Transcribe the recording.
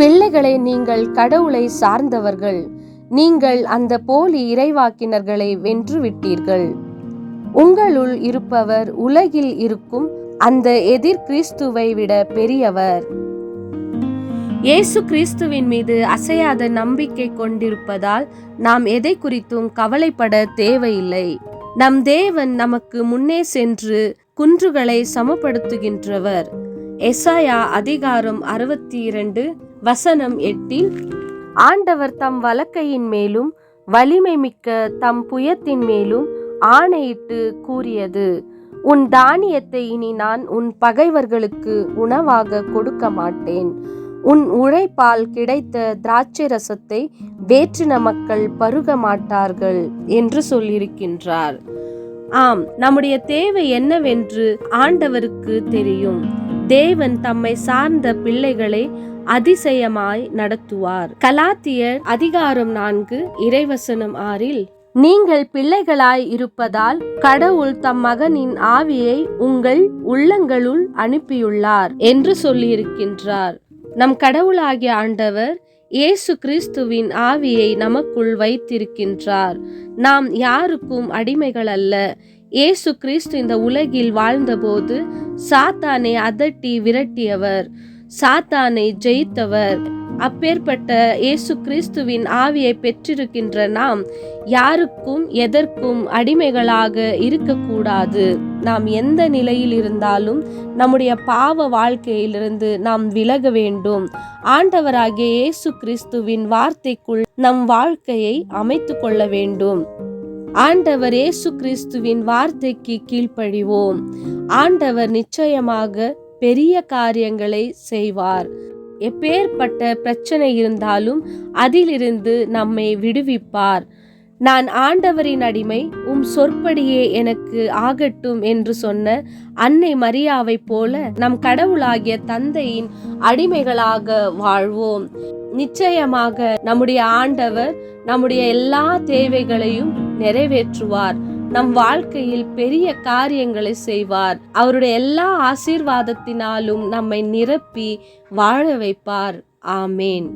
பிள்ளைகளை, நீங்கள் கடவுளை சார்ந்தவர்கள். நீங்கள் அந்த போலி இறைவாக்கினர்களை வென்றுவிட்டீர்கள். உங்களுள் இருப்பவர் உலகில் இருக்கும் அந்த எதிர் கிறிஸ்துவை விட பெரியவர். இயேசு கிறிஸ்துவின் மீது அசையாத நம்பிக்கை கொண்டிருப்பதால் நாம் எதை குறித்தும் கவலைப்பட தேவையில்லை. நம் தேவன் நமக்கு முன்னே சென்று குன்றுகளை சமப்படுத்துகின்றவர். எசாயா அதிகாரம் 62 வசனம் 8. ஆண்டவர் தம் வலக்கையின் மேலும் வலிமை மிக்க தம் புயத்தின் மேலும் ஆணையிட்டு கூறியது, உன் தானியத்தை இனி நான் உன் பகைவர்களுக்கு உணவாக கொடுக்க மாட்டேன். உன் உழைப்பால் கிடைத்த திராட்சை ரசத்தை வேற்றின மக்கள் பருக மாட்டார்கள் என்று சொல்லியிருக்கின்றார். ஆம், நம்முடைய தேவை என்னவென்று ஆண்டவருக்கு தெரியும். தேவன் தம்மை சார்ந்த பிள்ளைகளை அதிசயமாய் நடத்துவார். கலாத்தியர் அதிகாரம் 4 இறைவசனம் 6. நீங்கள் பிள்ளைகளாய் இருப்பதால் கடவுள் தம் மகனின் ஆவியை உங்கள் உள்ளங்களுள் அனுப்பியுள்ளார் என்று சொல்லியிருக்கின்றார். நம் கடவுளாகிய ஆண்டவர் இயேசு கிறிஸ்துவின் ஆவியை நமக்குள் வைத்திருக்கின்றார். நாம் யாருக்கும் அடிமைகள் அல்ல. இயேசு கிறிஸ்து இந்த உலகில் வாழ்ந்தபோது சாத்தானை அதட்டி விரட்டியவர், சாத்தானை ஜெயித்தவர். அப்பேற்பட்ட இயேசு கிறிஸ்துவின் ஆவியை பெற்றிருக்கின்ற நாம் யாருக்கும் எதற்கும் அடிமைகளாக இருக்கக்கூடாது. நாம் எந்த நிலையில் இருந்தாலும் நம்முடைய பாவ வாழ்க்கையிலிருந்து நாம் விலக வேண்டும். ஆண்டவராகிய இயேசு கிறிஸ்துவின் வார்த்தைக்குள் நம் வாழ்க்கையை அமைத்து கொள்ள வேண்டும். ஆண்டவர் இயேசு கிறிஸ்துவின் வார்த்தைக்கு கீழ்ப்படிவோம். ஆண்டவர் நிச்சயமாக பெரிய காரியங்களை செய்வார். எப்பேற்பட்ட பிரச்சனை இருந்தாலும் அதிலிருந்து நம்மை விடுவிப்பார். நான் ஆண்டவரின் அடிமை, உம் சொற்படியே எனக்கு ஆகட்டும் என்று சொன்ன அன்னை மரியாவை போல நம் கடவுளாகிய தந்தையின் அடிமைகளாக வாழ்வோம். நிச்சயமாக நம்முடைய ஆண்டவர் நம்முடைய எல்லா தேவைகளையும் நிறைவேற்றுவார். நம் வாழ்க்கையில் பெரிய காரியங்களை செய்வார். அவருடைய எல்லா ஆசீர்வாதத்தினாலும் நம்மை நிரப்பி வாழ வைப்பார். ஆமேன்.